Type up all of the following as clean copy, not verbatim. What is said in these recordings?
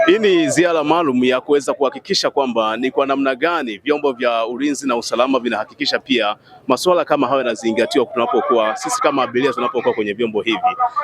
Hii ni ziara maalum ya kuweza kuhakikisha kwamba ni kwa namna gani vyombo vya ulinzi na usalama vinahakikisha pia masuala kama hayo yanazingatiwa tunapokuwa sisi kama abiria tunapokuwa kwenye vyombo hivi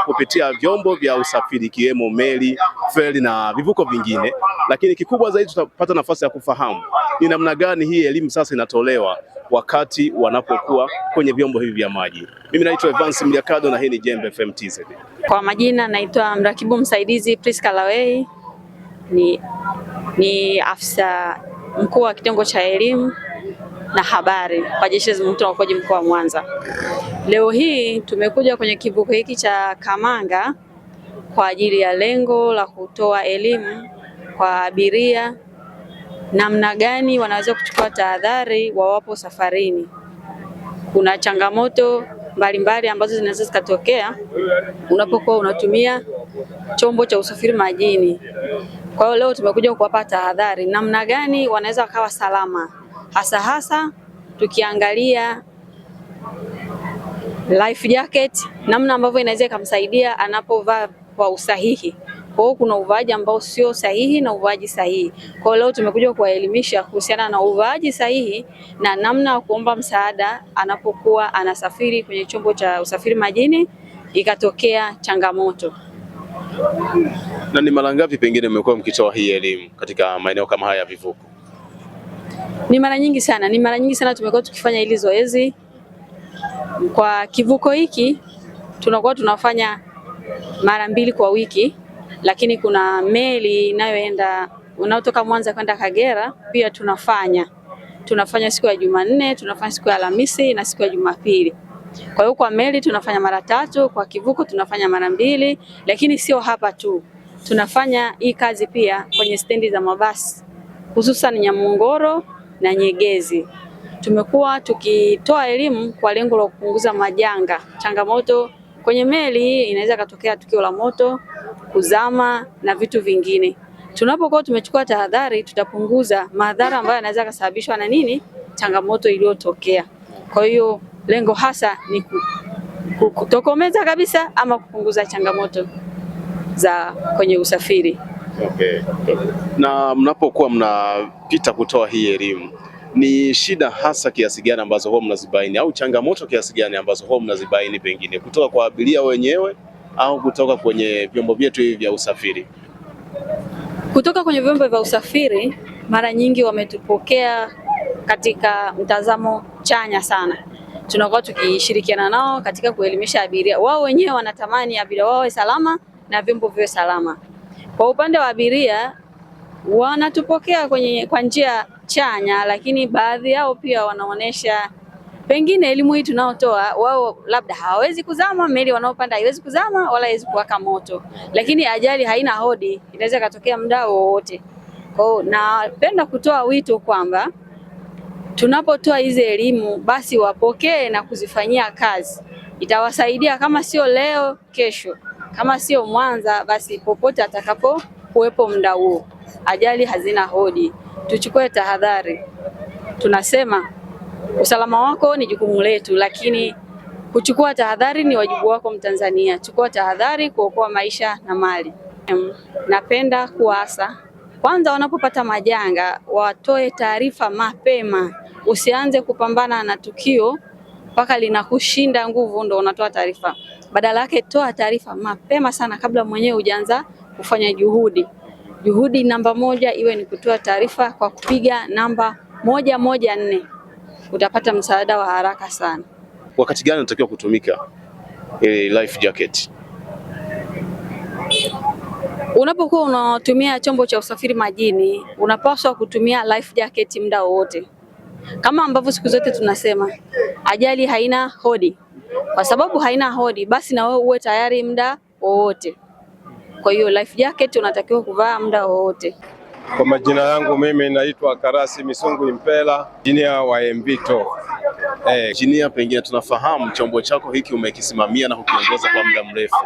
kupitia vyombo vya usafiri ikiwemo meli, feri na vivuko vingine. Lakini kikubwa zaidi tutapata nafasi ya kufahamu ni namna gani hii elimu sasa inatolewa wakati wanapokuwa kwenye vyombo hivi vya maji. Mimi naitwa Evans Mjakado na hii ni Jembe FM TZ. Kwa majina naitwa mrakibu msaidizi Priska Lawei, ni afisa mkuu wa kitengo cha elimu na habari kwa Jeshi la Zimamoto na Uokoaji mkoa wa Mwanza. Leo hii tumekuja kwenye kivuko hiki cha Kamanga kwa ajili ya lengo la kutoa elimu kwa abiria namna gani wanaweza kuchukua tahadhari wawapo safarini. Kuna changamoto mbalimbali ambazo zinaweza zikatokea unapokuwa unatumia chombo cha usafiri majini. Kwa hiyo leo tumekuja kuwapa tahadhari namna gani wanaweza wakawa salama, hasa tukiangalia life jacket, namna ambavyo inaweza ikamsaidia anapovaa kwa usahihi. Kwa hiyo kuna uvaaji ambao sio sahihi na uvaaji sahihi. Kwa hiyo leo tumekuja kuwaelimisha kuhusiana na uvaaji sahihi na namna ya kuomba msaada anapokuwa anasafiri kwenye chombo cha usafiri majini ikatokea changamoto. Na ni mara ngapi pengine mmekuwa mkitoa hii elimu katika maeneo kama haya ya vivuko? Ni mara nyingi sana tumekuwa tukifanya hili zoezi. Kwa kivuko hiki tunakuwa tunafanya mara 2 kwa wiki, lakini kuna meli inayoenda unaotoka Mwanza kwenda Kagera pia tunafanya siku ya Jumanne, tunafanya siku ya Alhamisi na siku ya Jumapili. Kwa hiyo kwa meli tunafanya mara 3, kwa kivuko tunafanya mara 2, lakini sio hapa tu. Tunafanya hii kazi pia kwenye stendi za mabasi, hususan Nyamongoro na Nyegezi. Tumekuwa tukitoa elimu kwa lengo la kupunguza majanga. Changamoto kwenye meli inaweza katokea tukio la moto, kuzama na vitu vingine. Tunapokuwa tumechukua tahadhari, tutapunguza madhara ambayo yanaweza kusababishwa na changamoto iliyotokea. Kwa hiyo lengo hasa ni kutokomeza kabisa ama kupunguza changamoto za kwenye usafiri. Okay. Na mnapokuwa mnapita kutoa hii elimu, ni shida hasa kiasi gani ambazo huwa mnazibaini au changamoto kiasi gani ambazo huwa mnazibaini pengine kutoka kwa abiria wenyewe au kutoka kwenye vyombo vyetu hivi vya usafiri? Kutoka kwenye vyombo vya usafiri mara nyingi wametupokea katika mtazamo chanya sana. Tunakuwa tukishirikiana nao katika kuelimisha abiria. Wao wenyewe wanatamani abiria wawe salama na vyombo viwe salama. Kwa upande wa abiria wanatupokea kwa njia chanya, lakini baadhi yao pia wanaonesha pengine elimu hii tunaotoa wao labda hawawezi kuzama, meli wanaopanda haiwezi kuzama wala haiwezi kuwaka moto, lakini ajali haina hodi, inaweza katokea muda wowote. Kwa hiyo napenda kutoa wito kwamba tunapotoa hizi elimu basi wapokee na kuzifanyia kazi. Itawasaidia kama sio leo, kesho. Kama sio Mwanza, basi popote atakapo kuwepo muda huo. Ajali hazina hodi. Tuchukue tahadhari. Tunasema usalama wako ni jukumu letu, lakini kuchukua tahadhari ni wajibu wako Mtanzania. Chukua tahadhari kuokoa maisha na mali. Napenda kuasa kwanza wanapopata majanga watoe taarifa mapema. Usianze kupambana na tukio mpaka linakushinda nguvu ndo unatoa taarifa. Badala yake toa taarifa mapema sana kabla mwenyewe hujaanza kufanya juhudi. Juhudi namba 1 iwe ni kutoa taarifa kwa kupiga namba 114. Utapata msaada wa haraka sana. Wakati gani unatakiwa kutumika life jacket? Unapokuwa unatumia chombo cha usafiri majini, unapaswa kutumia life jacket muda wote. Kama ambavyo siku zote tunasema, ajali haina hodi. Kwa sababu haina hodi, basi na wewe uwe tayari muda wote. Kwa hiyo life jacket unatakiwa kuvaa muda wote. Kwa majina yangu mimi naitwa Karasi Misungu Impela, engineer wa MVTO. Engineer, pengine tunafahamu chombo chako hiki umekisimamia na kukiongoza kwa muda mrefu.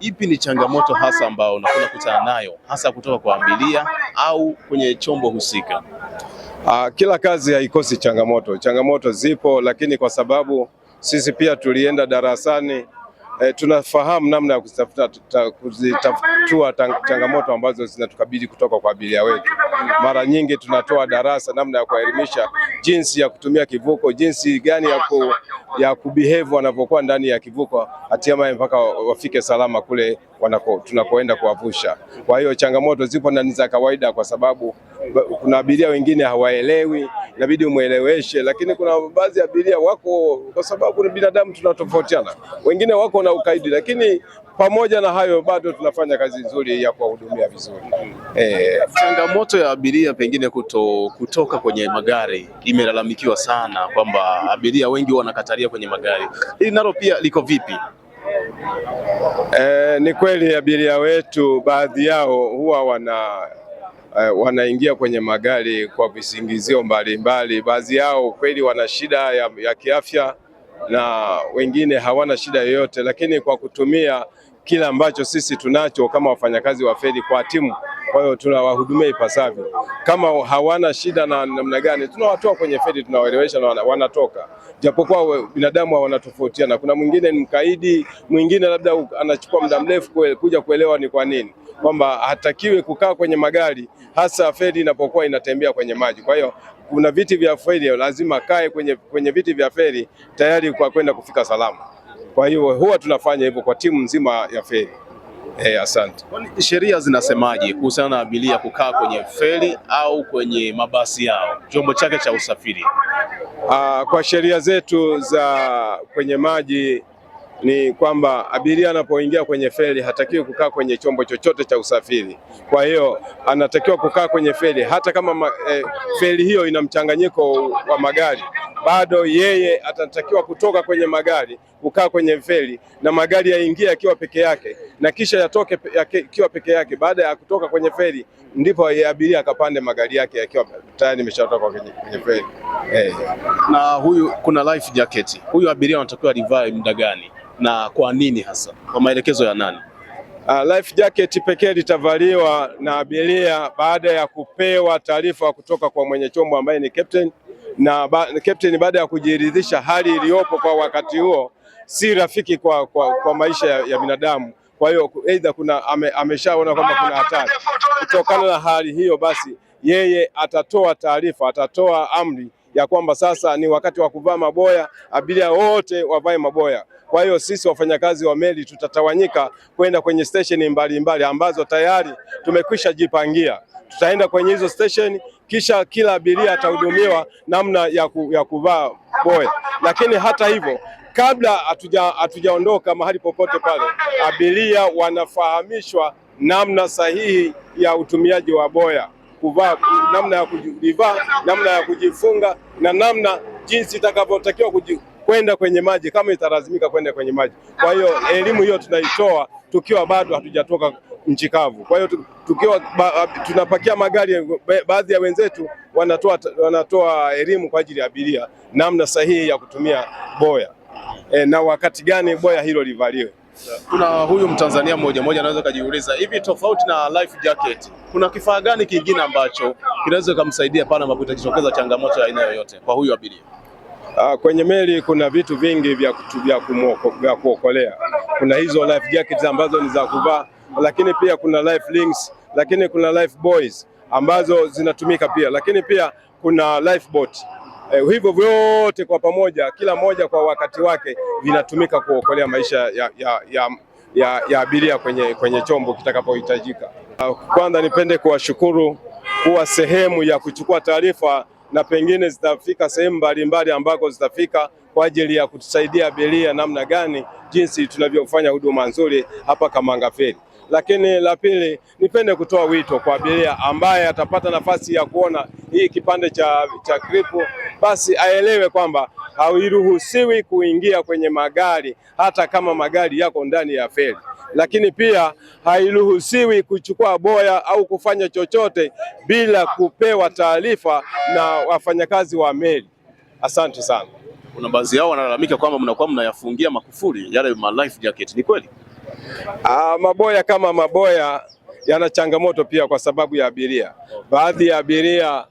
Ipi ni changamoto hasa ambao unakuna kutana nayo hasa kutoka kwa abiria au kwenye chombo husika? Kila kazi haikosi changamoto. Changamoto zipo, lakini kwa sababu sisi pia tulienda darasani tunafahamu namna ya kuzitatua changamoto ambazo zinatukabili kutoka kwa abiria wetu. Mara nyingi tunatoa darasa namna ya kuelimisha jinsi ya kutumia kivuko, jinsi gani ya kubehave wanapokuwa ndani ya kivuko, hatimaye mpaka wafike salama kule tunakoenda kuwavusha. Kwa hiyo changamoto zipo na ni za kawaida, kwa sababu kuna abiria wengine hawaelewi, inabidi umueleweshe, lakini kuna baadhi ya abiria wako, kwa sababu ni binadamu, tunatofautiana, wengine wako na ukaidi, lakini pamoja na hayo bado tunafanya kazi nzuri ya kuwahudumia vizuri. Changamoto ya abiria pengine kutoka kwenye magari imelalamikiwa sana, kwamba abiria wengi wanakatalia kwenye magari. Hili nalo pia liko vipi? Ni kweli abiria wetu baadhi yao huwa wanaingia kwenye magari kwa visingizio mbalimbali. Baadhi yao kweli wana shida ya kiafya na wengine hawana shida yoyote, lakini kwa kutumia kila ambacho sisi tunacho kama wafanyakazi wa feri kwa timu, kwa hiyo tunawahudumia ipasavyo. Kama hawana shida na namna gani, tunawatoa kwenye feri, tunawaelewesha na wanatoka. Japokuwa binadamu wanatofautiana, kuna mwingine ni mkaidi, mwingine labda anachukua muda mrefu kuja kuelewa ni kwa nini kwamba hatakiwi kukaa kwenye magari, hasa feri inapokuwa inatembea kwenye maji. Kwa hiyo kuna viti vya feri, lazima kae kwenye viti vya feri tayari kwa kwenda kufika salama. Kwa hiyo huwa tunafanya hivyo kwa timu nzima ya feri. Asante. Sheria zinasemaje kuhusiana na abiria kukaa kwenye feri au kwenye mabasi yao, chombo chake cha usafiri? Kwa sheria zetu za kwenye maji ni kwamba abiria anapoingia kwenye feri hatakiwi kukaa kwenye chombo chochote cha usafiri. Kwa hiyo anatakiwa kukaa kwenye feri, hata kama feri hiyo ina mchanganyiko wa magari, bado yeye atatakiwa kutoka kwenye magari kukaa kwenye feri, na magari yaingie akiwa peke yake na kisha yatoke akiwa peke yake. Baada ya kutoka kwenye feri ndipo abiria akapande magari yake akiwa tayari imeshatoka kwenye feri. Na kuna life jacket, huyu abiria anatakiwa alivae muda gani na kwa nini hasa, kwa maelekezo ya nani? Life jacket pekee litavaliwa na abiria baada ya kupewa taarifa kutoka kwa mwenye chombo ambaye ni captain, na captain baada ya kujiridhisha hali iliyopo kwa wakati huo si rafiki kwa maisha ya binadamu. Kwa hiyo aidha ameshaona kwamba kuna hatari. Kutokana na hali hiyo, basi yeye atatoa taarifa, atatoa amri ya kwamba sasa ni wakati wa kuvaa maboya, abiria wote wavae maboya. Kwa hiyo sisi wafanyakazi wa meli tutatawanyika kwenda kwenye stesheni mbalimbali ambazo tayari tumekwisha jipangia. Tutaenda kwenye hizo stesheni, kisha kila abiria atahudumiwa namna ya kuvaa boya. Lakini hata hivyo, kabla hatujaondoka mahali popote pale, abiria wanafahamishwa namna sahihi ya utumiaji wa boya, kuvaa, namna ya kujivaa, namna ya kujifunga na namna jinsi itakavyotakiwa kwenda kwenye maji kama italazimika kwenda kwenye maji. Kwa hiyo elimu hiyo tunaitoa tukiwa bado hatujatoka nchi kavu. Kwa hiyo tunapakia magari, baadhi ya wenzetu wanatoa elimu kwa ajili ya abiria namna sahihi ya kutumia boya na wakati gani boya hilo livaliwe. Kuna huyu Mtanzania mmoja anaweza kujiuliza, hivi tofauti na life jacket kuna kifaa gani kingine ambacho kinaweza kumsaidia pale ambapo itajitokeza changamoto ya aina yoyote kwa huyu abiria? Kwenye meli kuna vitu vingi vya kuokolea. Kuna hizo life jackets ambazo ni za kuvaa, lakini pia kuna life rings, lakini kuna life buoys ambazo zinatumika pia, lakini pia kuna life boat. Hivyo vyote kwa pamoja, kila moja kwa wakati wake, vinatumika kuokolea maisha ya abiria kwenye chombo kitakapohitajika. Kwanza nipende kuwashukuru kuwa sehemu ya kuchukua taarifa, na pengine zitafika sehemu mbalimbali ambako zitafika kwa ajili ya kutusaidia abiria namna gani, jinsi tunavyofanya huduma nzuri hapa Kamanga Ferry. Lakini la pili, nipende kutoa wito kwa abiria ambaye atapata nafasi ya kuona hii kipande cha kripu, basi aelewe kwamba hairuhusiwi kuingia kwenye magari hata kama magari yako ndani ya feri. Lakini pia hairuhusiwi kuchukua boya au kufanya chochote bila kupewa taarifa na wafanyakazi wa meli. Asante sana. Kuna baadhi yao wanalalamika kwamba mnakuwa mnayafungia makufuri yale life jacket, ni kweli? Maboya kama maboya yana changamoto pia kwa sababu ya abiria. Baadhi ya abiria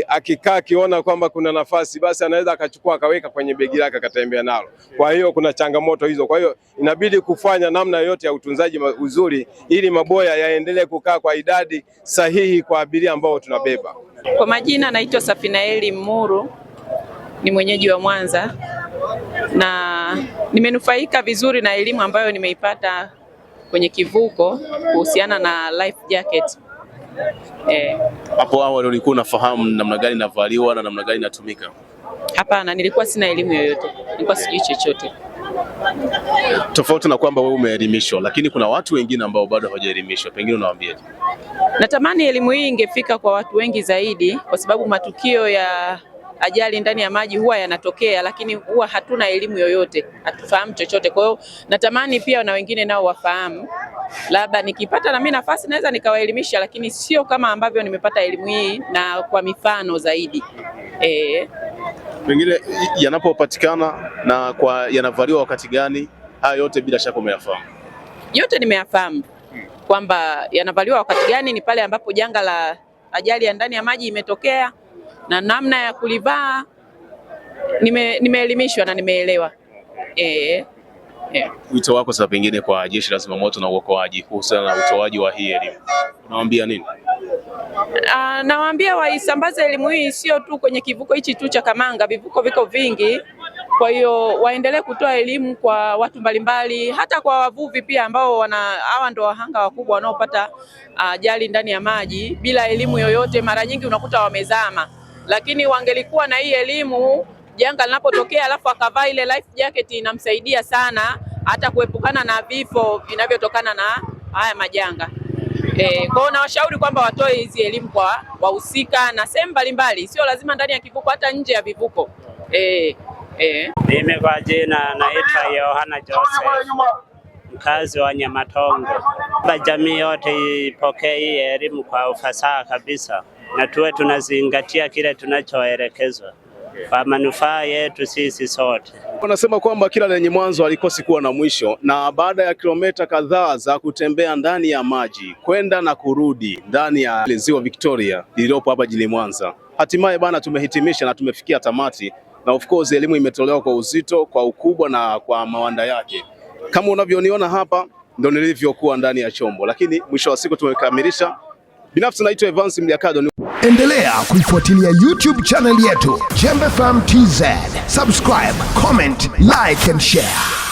akikaa akiona kwamba kuna nafasi, basi anaweza akachukua akaweka kwenye begi lake akatembea nalo. Kwa hiyo kuna changamoto hizo, kwa hiyo inabidi kufanya namna yote ya utunzaji uzuri ili maboya yaendelee kukaa kwa idadi sahihi kwa abiria ambao tunabeba. Kwa majina naitwa Safinaeli Muru, ni mwenyeji wa Mwanza na nimenufaika vizuri na elimu ambayo nimeipata kwenye kivuko kuhusiana na life jacket. Hapo awali ulikuwa unafahamu namna gani inavaliwa na namna gani inatumika? Hapana, nilikuwa sina elimu yoyote, nilikuwa sijui chochote. Tofauti na kwamba wewe umeelimishwa, lakini kuna watu wengine ambao bado hawajaelimishwa, pengine unawaambiaje? Natamani elimu hii ingefika kwa watu wengi zaidi, kwa sababu matukio ya ajali ndani ya maji huwa yanatokea, lakini huwa hatuna elimu yoyote, hatufahamu chochote. Kwa hiyo natamani pia na wengine nao wafahamu, labda nikipata na mimi nafasi naweza nikawaelimisha, lakini sio kama ambavyo nimepata elimu hii na kwa mifano zaidi. Pengine yanapopatikana na kwa yanavaliwa wakati gani, haya yote bila shaka umeyafahamu? Yote nimeyafahamu kwamba yanavaliwa wakati gani, ni pale ambapo janga la ajali ya ndani ya maji imetokea, na namna ya kulivaa nimeelimishwa na nimeelewa. Wito wako sasa pengine kwa Jeshi la Zimamoto na Uokoaji kuhusiana na utoaji wa hii elimu, unawaambia nini? Nawaambia waisambaze elimu hii sio tu kwenye kivuko hichi tu cha Kamanga, vivuko viko vingi. Kwa hiyo waendelee kutoa elimu kwa watu mbalimbali, hata kwa wavuvi pia ambao hawa ndo wahanga wakubwa wanaopata ajali ndani ya maji bila elimu yoyote. Mara nyingi unakuta wamezama, lakini wangelikuwa na hii elimu, janga linapotokea alafu akavaa ile life jacket, inamsaidia sana hata kuepukana na vifo vinavyotokana na haya majanga. Kwa hiyo nawashauri kwamba watoe hizi elimu kwa wahusika na sehemu mbalimbali, sio lazima ndani ya kivuko, hata nje ya vivuko. Mimi kwa jina naitwa Yohana Joseph, mkazi wa Nyamatongo. Jamii yote ipokee hii elimu kwa ufasaha kabisa, na tuwe tunazingatia kile tunachoelekezwa kwa manufaa yetu sisi sote. Wanasema kwamba kila lenye mwanzo halikosi kuwa na mwisho, na baada ya kilomita kadhaa za kutembea ndani ya maji kwenda na kurudi ndani ya ziwa Victoria lililopo hapa jijini Mwanza, hatimaye bana tumehitimisha na tumefikia tamati, na of course elimu imetolewa kwa uzito, kwa ukubwa na kwa mawanda yake. Kama unavyoniona hapa ndio nilivyokuwa ndani ya chombo, lakini mwisho wa siku tumekamilisha. Binafsi naitwa Evans Mliakado. Endelea kuifuatilia YouTube channel yetu Jembe FM TZ. Subscribe, comment, like and share.